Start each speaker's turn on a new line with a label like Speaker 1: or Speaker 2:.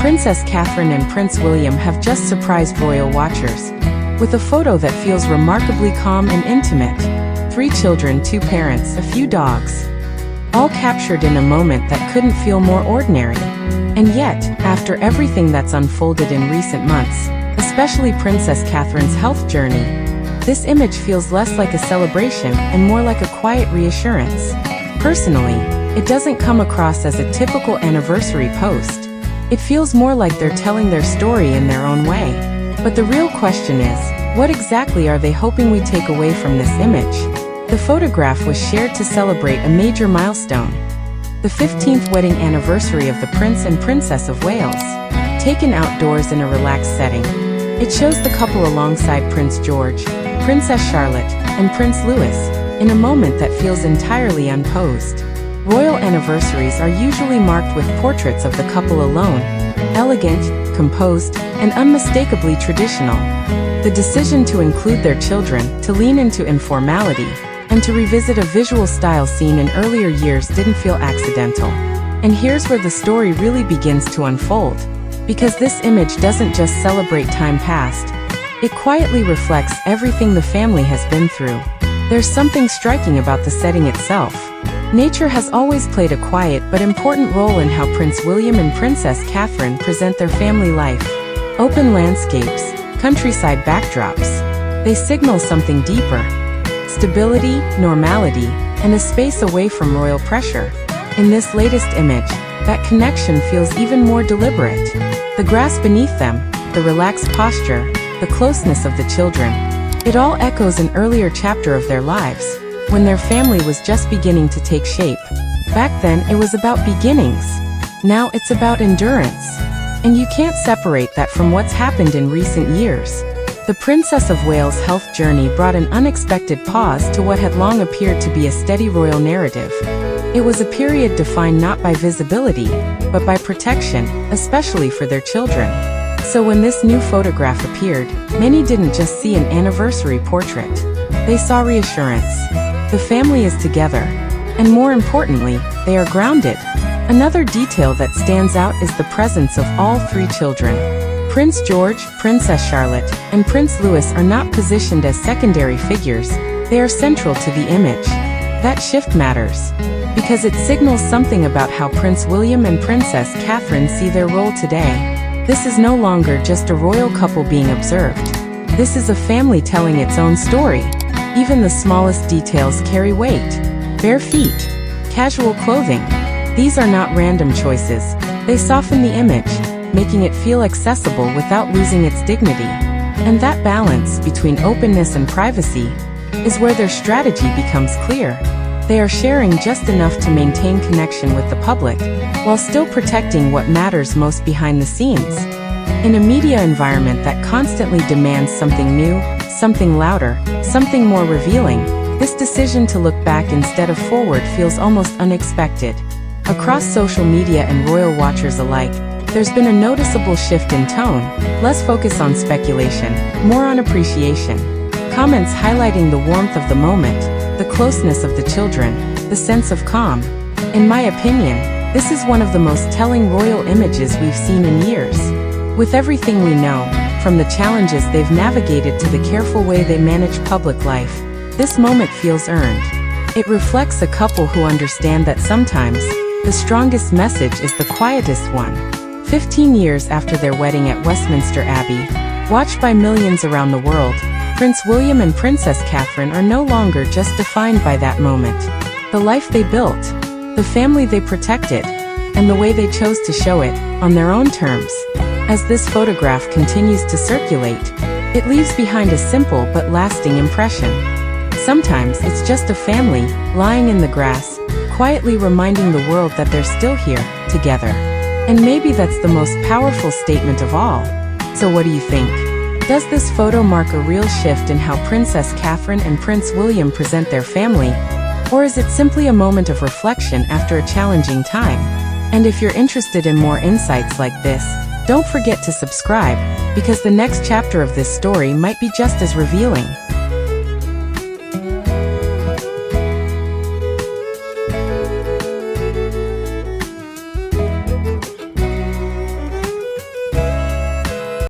Speaker 1: Princess Catherine and Prince William have just surprised royal watchers with a photo that feels remarkably calm and intimate. 3 children, 2 parents, a few dogs. All captured in a moment that couldn't feel more ordinary. And yet, after everything that's unfolded in recent months, especially Princess Catherine's health journey, this image feels less like a celebration and more like a quiet reassurance. Personally, it doesn't come across as a typical anniversary post. It feels more like they're telling their story in their own way. But the real question is, what exactly are they hoping we take away from this image? The photograph was shared to celebrate a major milestone, the 15th wedding anniversary of the Prince and Princess of Wales. Taken outdoors in a relaxed setting, it shows the couple alongside Prince George, Princess Charlotte, and Prince Louis, in a moment that feels entirely unposed. Royal anniversaries are usually marked with portraits of the couple alone, elegant, composed, and unmistakably traditional. The decision to include their children, to lean into informality, and to revisit a visual style seen in earlier years didn't feel accidental. And here's where the story really begins to unfold. Because this image doesn't just celebrate time past, it quietly reflects everything the family has been through. There's something striking about the setting itself. Nature has always played a quiet but important role in how Prince William and Princess Catherine present their family life. Open landscapes, countryside backdrops. They signal something deeper. Stability, normality, and a space away from royal pressure. In this latest image, that connection feels even more deliberate. The grass beneath them, the relaxed posture, the closeness of the children. It all echoes an earlier chapter of their lives, when their family was just beginning to take shape. Back then, it was about beginnings. Now it's about endurance. And you can't separate that from what's happened in recent years. The Princess of Wales' health journey brought an unexpected pause to what had long appeared to be a steady royal narrative. It was a period defined not by visibility, but by protection, especially for their children. So when this new photograph appeared, many didn't just see an anniversary portrait. They saw reassurance. The family is together. And more importantly, they are grounded. Another detail that stands out is the presence of all 3 children. Prince George, Princess Charlotte, and Prince Louis are not positioned as secondary figures. They are central to the image. That shift matters, because it signals something about how Prince William and Princess Catherine see their role today. This is no longer just a royal couple being observed. This is a family telling its own story. Even the smallest details carry weight. Bare feet, casual clothing. These are not random choices. They soften the image, making it feel accessible without losing its dignity. And that balance between openness and privacy is where their strategy becomes clear. They are sharing just enough to maintain connection with the public, while still protecting what matters most behind the scenes. In a media environment that constantly demands something new, something louder, something more revealing, this decision to look back instead of forward feels almost unexpected. Across social media and royal watchers alike, there's been a noticeable shift in tone, less focus on speculation, more on appreciation. Comments highlighting the warmth of the moment, the closeness of the children, the sense of calm. In my opinion, this is one of the most telling royal images we've seen in years. With everything we know, from the challenges they've navigated to the careful way they manage public life, this moment feels earned. It reflects a couple who understand that sometimes, the strongest message is the quietest one. 15 years after their wedding at Westminster Abbey, watched by millions around the world, Prince William and Princess Catherine are no longer just defined by that moment. The life they built, the family they protected, and the way they chose to show it, on their own terms. As this photograph continues to circulate, it leaves behind a simple but lasting impression. Sometimes it's just a family, lying in the grass, quietly reminding the world that they're still here, together. And maybe that's the most powerful statement of all. So what do you think? Does this photo mark a real shift in how Princess Catherine and Prince William present their family? Or is it simply a moment of reflection after a challenging time? And if you're interested in more insights like this, don't forget to subscribe, because the next chapter of this story might be just as revealing.